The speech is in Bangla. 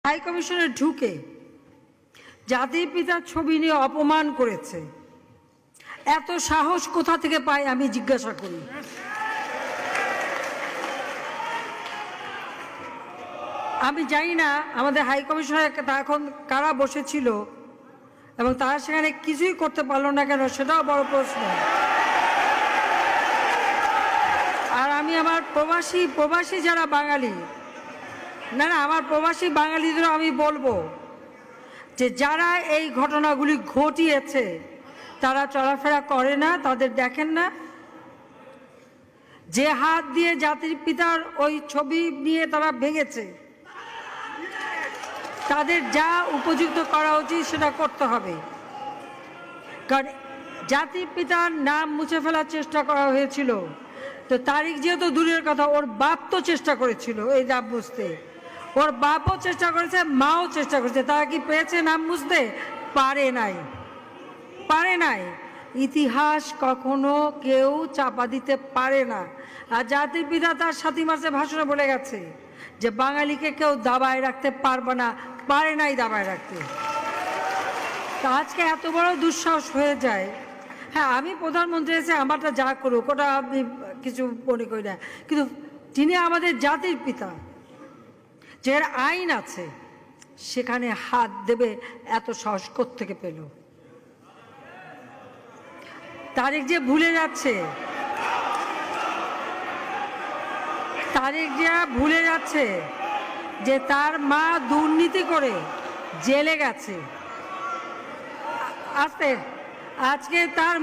হাই কমিশনে ঢুকে জাতির পিতার ছবি নিয়ে অপমান করেছে, এত সাহস কোথা থেকে পায় আমি জিজ্ঞাসা করি। আমি জানি না আমাদের হাই কমিশনে এখন কারা বসেছিল এবং তারা সেখানে কিছুই করতে পারলো না কেন, সেটাও বড় প্রশ্ন। আর আমি আমার প্রবাসী যারা বাঙালি, না আমার প্রবাসী বাঙালিদেরও আমি বলবো যে যারা এই ঘটনাগুলি ঘটিয়েছে তারা চলাফেরা করে না, তাদের দেখেন না। যে হাত দিয়ে জাতির পিতার ওই ছবি নিয়ে তারা ভেঙেছে, তাদের যা উপযুক্ত করা উচিত সেটা করতে হবে। কারণ জাতির পিতার নাম মুছে ফেলার চেষ্টা করা হয়েছিল, তো তারিখ যেহেতু দূরের কথা, ওর বাপ তো চেষ্টা করেছিল এই নাম মুছতে, ওর বাপও চেষ্টা করেছে, মাও চেষ্টা করেছে। তারা কি পেরেছে নাম মুছতে? পারে নাই। ইতিহাস কখনো কেউ চাপা দিতে পারে না। আর জাতির পিতা তার 7 মাসে ভাষণে বলে গেছে যে বাঙালিকে কেউ দাবায় রাখতে পারবে না, পারে নাই দাবায় রাখতে। তা আজকে এত বড় দুঃসাহস হয়ে যায়। হ্যাঁ, আমি প্রধানমন্ত্রী এসে আমারটা যা করুক ওটা আমি কিছু মনে করি না, কিন্তু তিনি আমাদের জাতির পিতা, যে আইন আছে সেখানে হাত দেবে এত সাহস কোত্থেকে পেল? তারেক যে ভুলে যাচ্ছে যে তার মা দুর্নীতি করে জেলে গেছে। আজকে তার